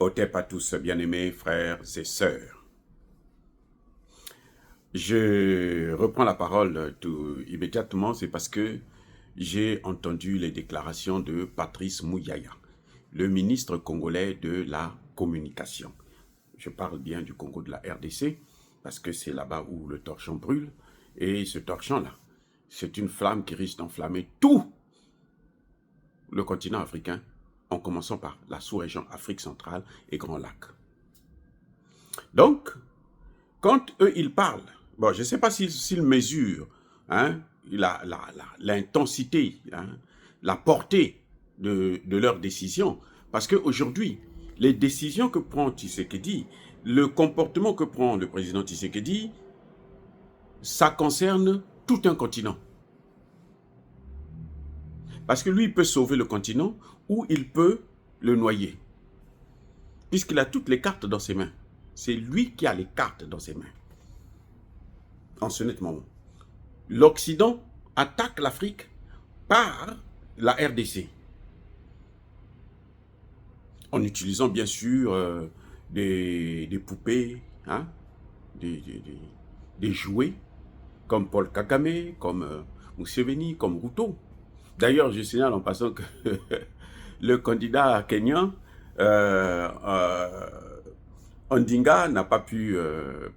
Otep à tous, bien-aimés frères et sœurs. Je reprends la parole tout immédiatement, c'est parce que j'ai entendu les déclarations de Patrice Muyaya, le ministre congolais de la communication. Je parle bien du Congo de la RDC, parce que c'est là-bas où le torchon brûle. Et ce torchon-là, c'est une flamme qui risque d'enflammer tout le continent africain, en commençant par la sous-région Afrique centrale et Grand Lac. Donc, quand eux, ils parlent, bon, je ne sais pas s'ils mesurent l'intensité, la portée de leurs décisions, parce qu'aujourd'hui, les décisions que prend Tshisekedi, le comportement que prend le président Tshisekedi, ça concerne tout un continent. Parce que lui, il peut sauver le continent ou il peut le noyer. Puisqu'il a toutes les cartes dans ses mains. C'est lui qui a les cartes dans ses mains. En ce net moment. L'Occident attaque l'Afrique par la RDC. En utilisant bien sûr des poupées, des jouets, comme Paul Kagame, comme Museveni, comme Ruto. D'ailleurs, je signale en passant que le candidat kenyan, Ondinga, n'a pas pu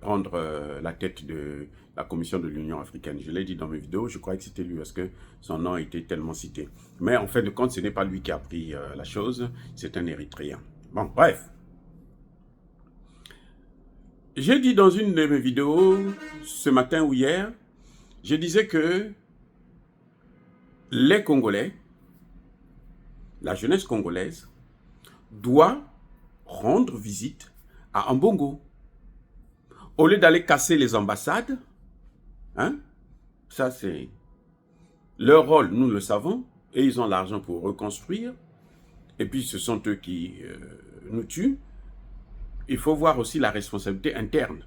prendre la tête de la commission de l'Union africaine. Je l'ai dit dans mes vidéos, je crois que c'était lui parce que son nom a été tellement cité. Mais en fin de compte, ce n'est pas lui qui a pris la chose, c'est un Érythréen. Bon, bref. J'ai dit dans une de mes vidéos, ce matin ou hier, je disais que les Congolais, la jeunesse congolaise, doit rendre visite à Ambongo. Au lieu d'aller casser les ambassades, ça c'est leur rôle, nous le savons, et ils ont l'argent pour reconstruire, et puis ce sont eux qui nous tuent. Il faut voir aussi la responsabilité interne.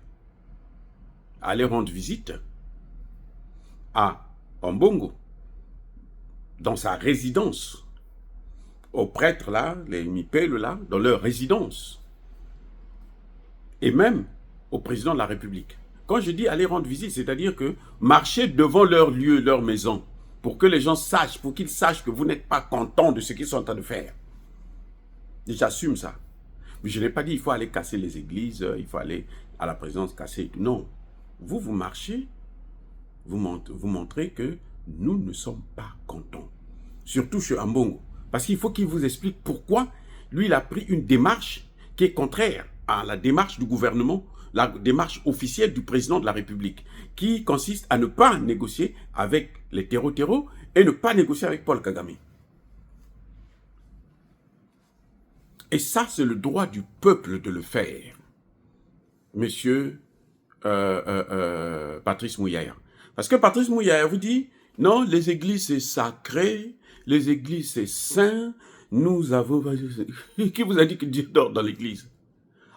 Aller rendre visite à Ambongo, dans sa résidence, aux prêtres là, les mipèles là, dans leur résidence. Et même au président de la République. Quand je dis aller rendre visite, c'est-à-dire que marcher devant leur lieu, leur maison, pour que les gens sachent, pour qu'ils sachent que vous n'êtes pas content de ce qu'ils sont en train de faire. Et j'assume ça. Mais je n'ai pas dit il faut aller casser les églises, il faut aller à la présidence casser et tout. Non. Vous marchez, vous montrez que nous ne sommes pas contents. Surtout chez Ambongo. Parce qu'il faut qu'il vous explique pourquoi lui, il a pris une démarche qui est contraire à la démarche du gouvernement, la démarche officielle du président de la République, qui consiste à ne pas négocier avec les terreaux et ne pas négocier avec Paul Kagame. Et ça, c'est le droit du peuple de le faire. Monsieur Patrice Muyaya. Parce que Patrice Muyaya vous dit, non, les églises c'est sacré, les églises c'est saint, nous avons... Qui vous a dit que Dieu dort dans l'église?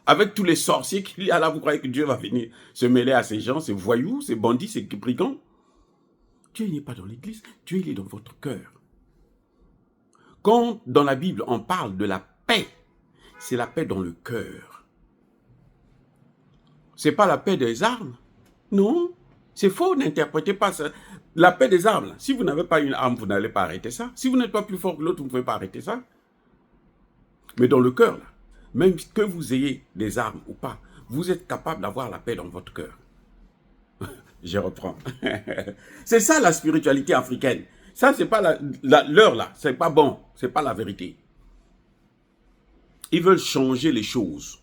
Avec tous les sorciers qu'il y a là, vous croyez que Dieu va venir se mêler à ces gens, ces voyous, ces bandits, ces brigands? Dieu n'est pas dans l'église, Dieu il est dans votre cœur. Quand dans la Bible on parle de la paix, c'est la paix dans le cœur. C'est pas la paix des armes. Non, c'est faux, n'interprétez pas ça. La paix des armes, si vous n'avez pas une arme, vous n'allez pas arrêter ça. Si vous n'êtes pas plus fort que l'autre, vous ne pouvez pas arrêter ça. Mais dans le cœur, là, même que vous ayez des armes ou pas, vous êtes capable d'avoir la paix dans votre cœur. Je reprends. C'est ça la spiritualité africaine. Ça, c'est pas l'heure là, c'est pas bon, c'est pas la vérité. Ils veulent changer les choses.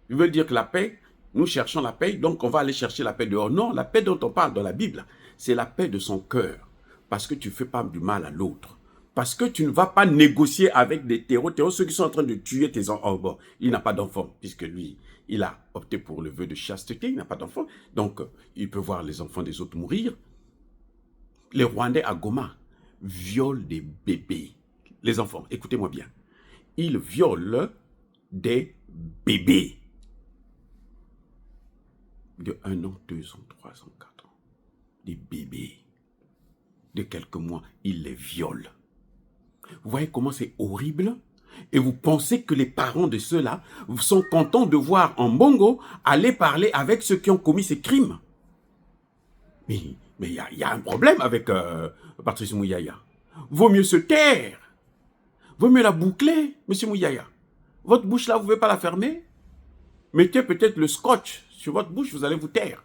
Ils veulent dire que la paix, nous cherchons la paix, donc on va aller chercher la paix dehors. Non, la paix dont on parle dans la Bible, c'est la paix de son cœur. Parce que tu ne fais pas du mal à l'autre. Parce que tu ne vas pas négocier avec des terreaux, ceux qui sont en train de tuer tes enfants. Oh bon, il n'a pas d'enfant, puisque lui, il a opté pour le vœu de chasteté, il n'a pas d'enfant. Donc, il peut voir les enfants des autres mourir. Les Rwandais à Goma violent des bébés. Les enfants, écoutez-moi bien. Ils violent des bébés. De 1 an, 2 ans, 3 ans, 4 ans. Des bébés. De quelques mois, ils les violent. Vous voyez comment c'est horrible? Et vous pensez que les parents de ceux-là sont contents de voir en Bongo aller parler avec ceux qui ont commis ces crimes. Mais il y a un problème avec Patrice Mouyaya. Vaut mieux se taire. Vaut mieux la boucler, M. Mouyaya. Votre bouche là, vous ne pouvez pas la fermer. Mettez peut-être le scotch sur votre bouche, vous allez vous taire.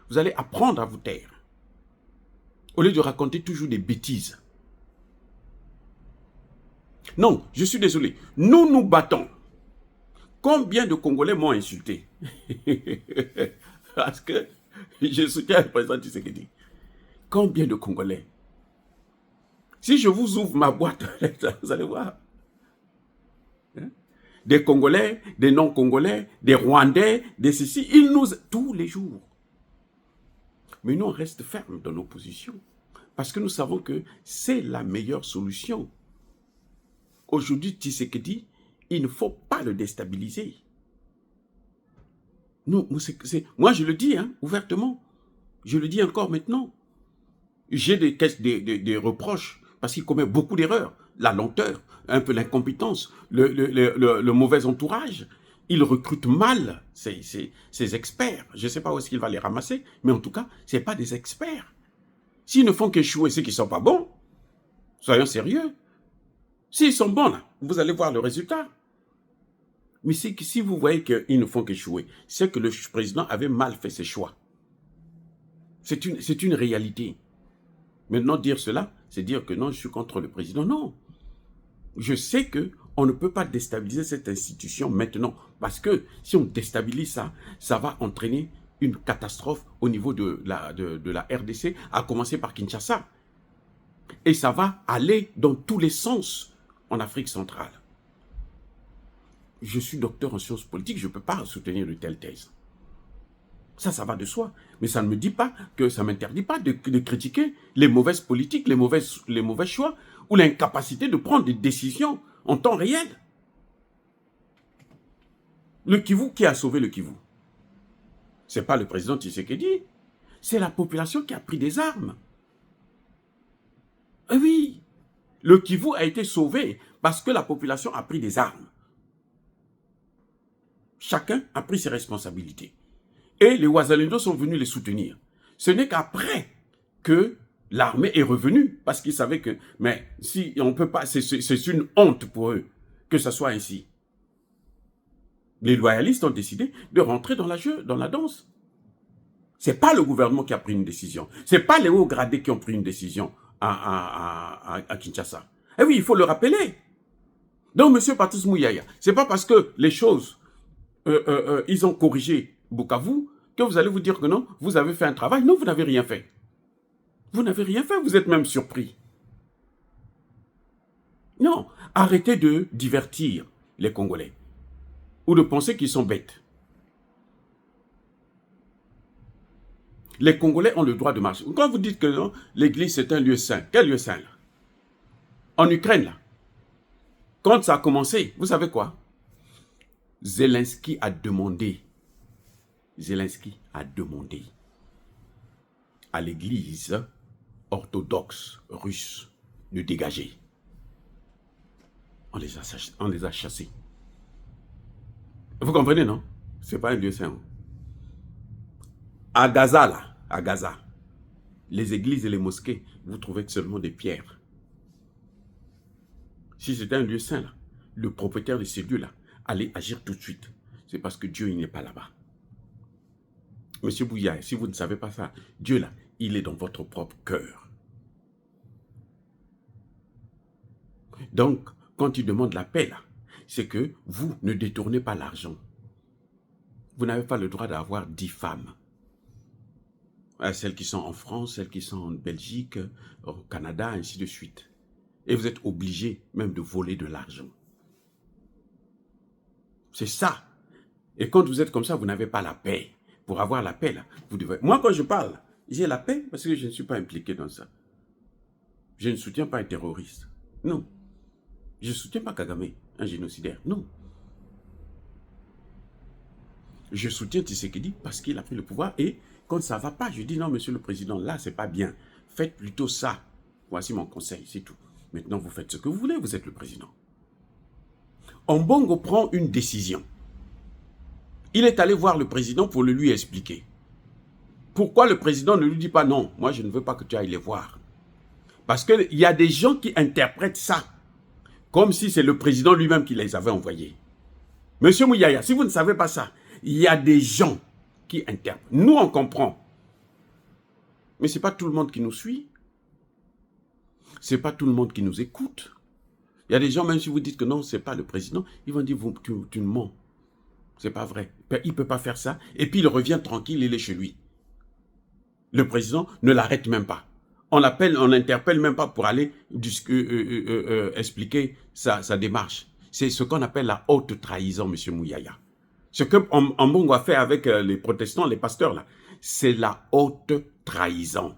Vous allez apprendre à vous taire. Au lieu de raconter toujours des bêtises. Non, je suis désolé. Nous nous battons. Combien de Congolais m'ont insulté? Parce que je soutiens le président Tshisekedi. Combien de Congolais? Si je vous ouvre ma boîte, vous allez voir. Des Congolais, des non-Congolais, des Rwandais, des ceci, ils nous... tous les jours. Mais nous, on reste fermes dans nos positions. Parce que nous savons que c'est la meilleure solution. Aujourd'hui, Tshisekedi, il ne faut pas le déstabiliser. Non, moi, je le dis ouvertement. Je le dis encore maintenant. J'ai des reproches parce qu'il commet beaucoup d'erreurs. La lenteur, un peu l'incompétence, le mauvais entourage. Il recrute mal ses experts. Je ne sais pas où est-ce qu'il va les ramasser, mais en tout cas, ce n'est pas des experts. S'ils ne font qu'échouer, ceux qui ne sont pas bons, soyons sérieux. S'ils sont bons, là, vous allez voir le résultat. Mais si vous voyez qu'ils ne font qu'échouer, c'est que le président avait mal fait ses choix. C'est une réalité. Maintenant, dire cela, c'est dire que non, je suis contre le président. Non. Je sais qu'on ne peut pas déstabiliser cette institution maintenant. Parce que si on déstabilise ça, ça va entraîner une catastrophe au niveau de la RDC, à commencer par Kinshasa. Et ça va aller dans tous les sens en Afrique centrale. Je suis docteur en sciences politiques, je ne peux pas soutenir de telles thèses. Ça va de soi. Mais ça ne me dit pas que ça ne m'interdit pas de critiquer les mauvaises politiques, les mauvais choix ou l'incapacité de prendre des décisions en temps réel. Le Kivu, qui a sauvé le Kivu? Ce n'est pas le président Tshisekedi, c'est la population qui a pris des armes. Et oui, le Kivu a été sauvé parce que la population a pris des armes. Chacun a pris ses responsabilités. Et les Ouazalendo sont venus les soutenir. Ce n'est qu'après que l'armée est revenue, parce qu'ils savaient que, mais si on peut pas, c'est une honte pour eux que ça soit ainsi. Les loyalistes ont décidé de rentrer dans la danse. C'est pas le gouvernement qui a pris une décision. C'est pas les hauts gradés qui ont pris une décision à Kinshasa. Eh oui, il faut le rappeler. Donc, M. Patrice Mouyaya, c'est pas parce que les choses, ils ont corrigé Bukavu, que vous allez vous dire que non, vous avez fait un travail. Non, vous n'avez rien fait. Vous n'avez rien fait, vous êtes même surpris. Non, arrêtez de divertir les Congolais. Ou de penser qu'ils sont bêtes. Les Congolais ont le droit de marcher. Quand vous dites que l'église c'est un lieu saint, quel lieu saint là? En Ukraine là. Quand ça a commencé, vous savez quoi? Zelensky a demandé à l'église orthodoxe russe de dégager. On les a chassés. Vous comprenez, non? Ce n'est pas un lieu saint. À Gaza, là, à Gaza, les églises et les mosquées, vous trouvez seulement des pierres. Si c'était un lieu saint, là, le propriétaire de ces lieux-là allait agir tout de suite. C'est parce que Dieu, il n'est pas là-bas. Monsieur Bouya, si vous ne savez pas ça, Dieu, là, il est dans votre propre cœur. Donc, quand il demande la paix, là, c'est que vous ne détournez pas l'argent. Vous n'avez pas le droit d'avoir 10 femmes. Celles qui sont en France, celles qui sont en Belgique, au Canada, ainsi de suite. Et vous êtes obligé même de voler de l'argent. C'est ça. Et quand vous êtes comme ça, vous n'avez pas la paix. Pour avoir la paix, là, vous devez... Moi, quand je parle, j'ai la paix parce que je ne suis pas impliqué dans ça. Je ne soutiens pas un terroriste. Non. Je ne soutiens pas Kagame, un génocidaire. Non. Je soutiens Tshisekedi parce qu'il a pris le pouvoir et quand ça ne va pas, je dis non, monsieur le président, là, c'est pas bien. Faites plutôt ça. Voici mon conseil, c'est tout. Maintenant, vous faites ce que vous voulez, vous êtes le président. Mbongo prend une décision. Il est allé voir le président pour le lui expliquer. Pourquoi le président ne lui dit pas non, moi je ne veux pas que tu ailles les voir? Parce qu'il y a des gens qui interprètent ça comme si c'est le président lui-même qui les avait envoyés. Monsieur Mouyaya, si vous ne savez pas ça, il y a des gens qui interprètent. Nous, on comprend. Mais ce n'est pas tout le monde qui nous suit. Ce n'est pas tout le monde qui nous écoute. Il y a des gens, même si vous dites que non, ce n'est pas le président, ils vont dire, tu me mens. Ce n'est pas vrai. Il ne peut pas faire ça. Et puis il revient tranquille, il est chez lui. Le président ne l'arrête même pas. On l'interpelle même pas pour aller expliquer sa démarche. C'est ce qu'on appelle la haute trahison, monsieur Mouyaya. Ce que Mbongo a fait avec les protestants, les pasteurs, là, c'est la haute trahison.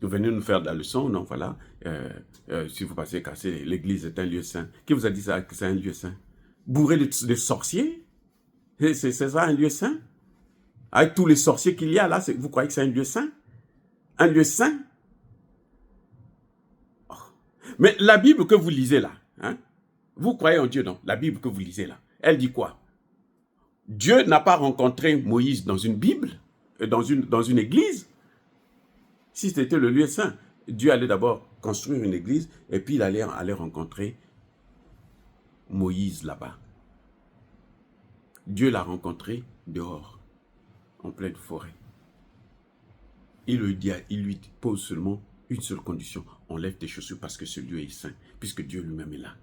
Vous venez nous faire de la leçon, non, voilà. Si vous passez casser, l'église est un lieu saint. Qui vous a dit ça, que c'est un lieu saint? Bourré de sorciers? C'est ça un lieu saint? Avec tous les sorciers qu'il y a là, vous croyez que c'est un lieu saint? Un lieu saint? Oh. Mais la Bible que vous lisez là, hein, vous croyez en Dieu, non? La Bible que vous lisez là, elle dit quoi? Dieu n'a pas rencontré Moïse dans une Bible, dans une église. Si c'était le lieu saint, Dieu allait d'abord construire une église et puis il allait rencontrer Moïse là-bas. Dieu l'a rencontré dehors, en pleine forêt. Il lui pose seulement une seule condition. Enlève tes chaussures parce que ce lieu est saint, puisque Dieu lui-même est là.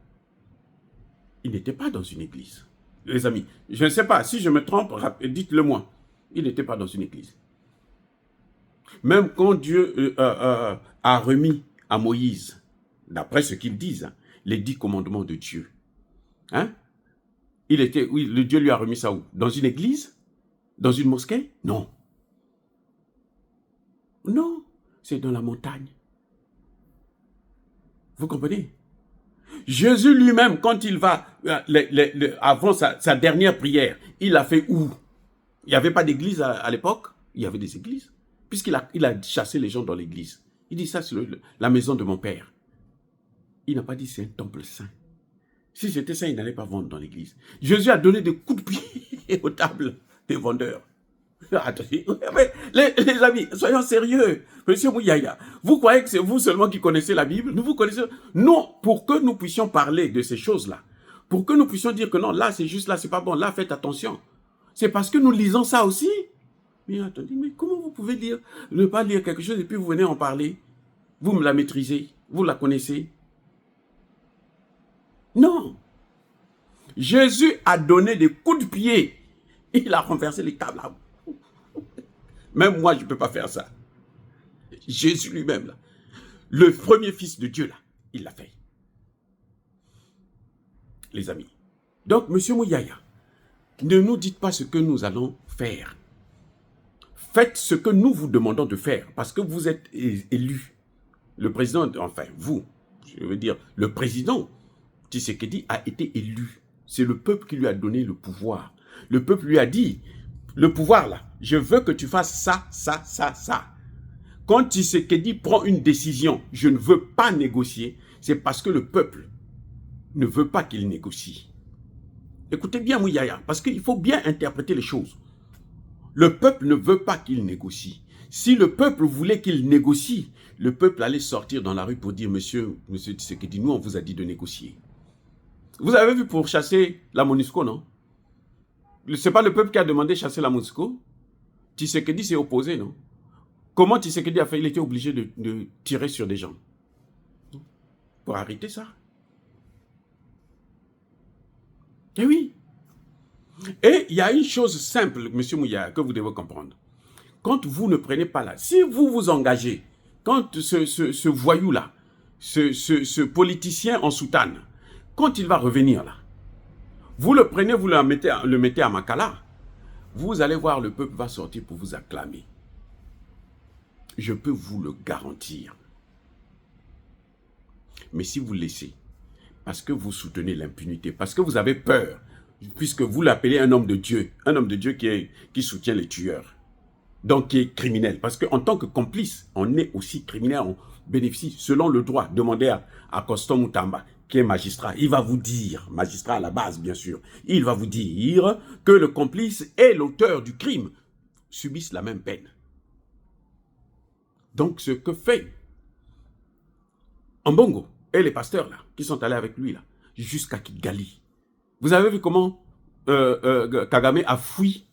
Il n'était pas dans une église. Les amis, je ne sais pas, si je me trompe, dites-le moi. Il n'était pas dans une église. Même quand Dieu a remis à Moïse, d'après ce qu'ils disent, hein, les 10 commandements de Dieu, hein, le Dieu lui a remis ça où? Dans une église? Dans une mosquée? Non. Non, c'est dans la montagne. Vous comprenez? Jésus lui-même, quand il va, avant sa dernière prière, il a fait où? Il n'y avait pas d'église à l'époque? Il y avait des églises. Puisqu'il a chassé les gens dans l'église. Il dit ça, c'est la maison de mon père. Il n'a pas dit c'est un temple saint. Si c'était ça, il n'allait pas vendre dans l'église. Jésus a donné des coups de pied aux tables des vendeurs. Attendez, les amis, soyons sérieux. Monsieur Mouyaya, vous croyez que c'est vous seulement qui connaissez la Bible? Nous vous connaissez. Non, pour que nous puissions parler de ces choses-là, pour que nous puissions dire que non, là c'est juste, là c'est pas bon, là faites attention. C'est parce que nous lisons ça aussi. Mais attendez, mais comment vous pouvez dire, ne pas lire quelque chose et puis vous venez en parler? Vous me la maîtrisez, vous la connaissez? Non. Jésus a donné des coups de pied. Il a renversé les tables. Même moi, je ne peux pas faire ça. Jésus lui-même, là, le premier fils de Dieu, là, il l'a fait. Les amis. Donc, monsieur Mouyaya, ne nous dites pas ce que nous allons faire. Faites ce que nous vous demandons de faire, parce que vous êtes élu. Le président, enfin, vous, je veux dire, le président Tshisekedi a été élu. C'est le peuple qui lui a donné le pouvoir. Le peuple lui a dit, le pouvoir là, je veux que tu fasses ça, ça, ça, ça. Quand Tshisekedi prend une décision, je ne veux pas négocier, c'est parce que le peuple ne veut pas qu'il négocie. Écoutez bien Mouyaya, parce qu'il faut bien interpréter les choses. Le peuple ne veut pas qu'il négocie. Si le peuple voulait qu'il négocie, le peuple allait sortir dans la rue pour dire, monsieur Tshisekedi, nous on vous a dit de négocier. Vous avez vu pour chasser la MONUSCO, non? Ce n'est pas le peuple qui a demandé de chasser la MONUSCO. Tshisekedi s'est opposé, non? Comment Tshisekedi a fait? Il était obligé de tirer sur des gens. Pour arrêter ça. Eh oui. Et il y a une chose simple, monsieur Mouyaya, que vous devez comprendre. Quand vous ne prenez pas là, si vous vous engagez, quand ce voyou-là, ce politicien en soutane, quand il va revenir là, vous le prenez, vous le mettez à Makala, vous allez voir, le peuple va sortir pour vous acclamer. Je peux vous le garantir. Mais si vous laissez, parce que vous soutenez l'impunité, parce que vous avez peur, puisque vous l'appelez un homme de Dieu qui soutient les tueurs, donc qui est criminel, parce qu'en tant que complice, on est aussi criminel, bénéficient selon le droit. Demandez à Constant Moutamba, qui est magistrat. Il va vous dire, magistrat à la base bien sûr, il va vous dire que le complice et l'auteur du crime subissent la même peine. Donc ce que fait Ambongo et les pasteurs là, qui sont allés avec lui là, jusqu'à Kigali. Vous avez vu comment Kagame a fui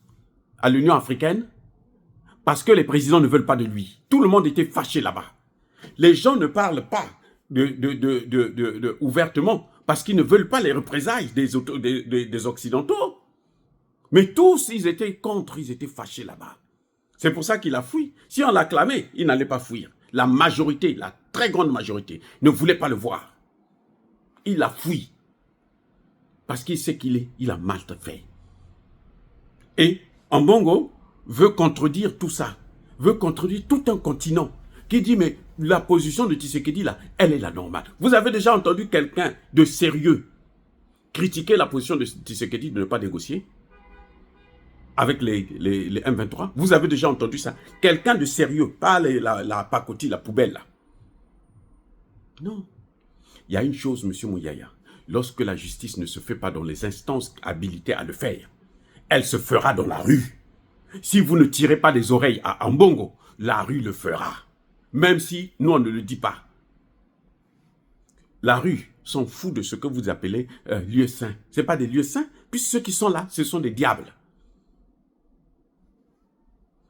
à l'Union africaine parce que les présidents ne veulent pas de lui. Tout le monde était fâché là-bas. Les gens ne parlent pas ouvertement parce qu'ils ne veulent pas les représailles des Occidentaux. Mais tous, ils étaient contre, ils étaient fâchés là-bas. C'est pour ça qu'il a fui. Si on l'acclamait, il n'allait pas fuir. La majorité, la très grande majorité, ne voulait pas le voir. Il a fui. Parce qu'il sait qu'il est, il a mal fait. Et Ambongo veut contredire tout ça. Veut contredire tout un continent. Qui dit, mais la position de Tshisekedi là, elle est la normale. Vous avez déjà entendu quelqu'un de sérieux critiquer la position de Tshisekedi de ne pas négocier avec les M23? Vous avez déjà entendu ça? Quelqu'un de sérieux, pas la pacotille, la poubelle là. Non. Il y a une chose, monsieur Mouyaya. Lorsque la justice ne se fait pas dans les instances habilitées à le faire, elle se fera dans la rue. Si vous ne tirez pas les oreilles à Ambongo, la rue le fera. Même si nous, on ne le dit pas. La rue s'en fout de ce que vous appelez lieux saints. Ce n'est pas des lieux saints, puisque ceux qui sont là, ce sont des diables.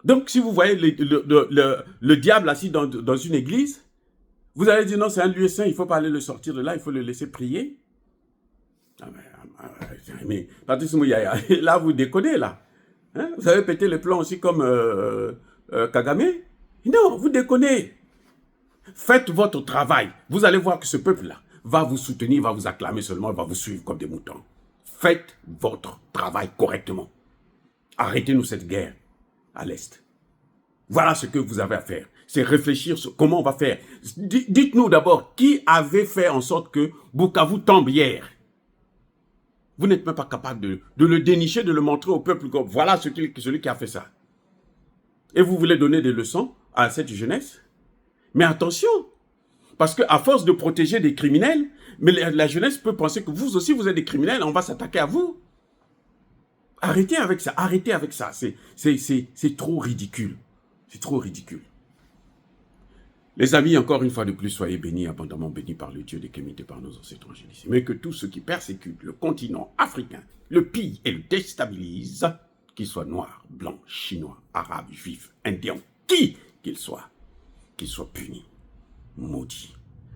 Donc, si vous voyez le diable assis dans une église, vous allez dire non, c'est un lieu saint, il ne faut pas aller le sortir de là, il faut le laisser prier. Mais Patrice Mouyaya, là, vous déconnez, là. Hein? Vous avez pété les plombs aussi comme Kagame? Non, vous déconnez. Faites votre travail. Vous allez voir que ce peuple-là va vous soutenir, va vous acclamer seulement, va vous suivre comme des moutons. Faites votre travail correctement. Arrêtez-nous cette guerre à l'Est. Voilà ce que vous avez à faire. C'est réfléchir sur comment on va faire. Dites-nous d'abord, qui avait fait en sorte que Bukavu tombe hier? Vous n'êtes même pas capable de le dénicher, de le montrer au peuple. Voilà celui qui a fait ça. Et vous voulez donner des leçons à cette jeunesse? Mais attention, parce qu'à force de protéger des criminels, mais la jeunesse peut penser que vous aussi, vous êtes des criminels, on va s'attaquer à vous. Arrêtez avec ça, arrêtez avec ça. C'est trop ridicule. C'est trop ridicule. Les amis, encore une fois de plus, soyez bénis, abondamment bénis par le Dieu des Kémites et par nos ancêtres angéliques. Mais que tous ceux qui persécutent le continent africain, le pillent et le déstabilisent, qu'ils soient noirs, blancs, chinois, arabes, juifs, indiens, qui qu'ils soient punis, maudits,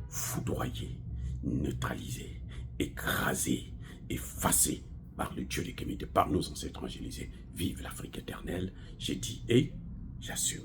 foudroyés, neutralisés, écrasés, effacés par le Dieu des Kémites et par nos ancêtres angélisés. Vive l'Afrique éternelle, j'ai dit et j'assume.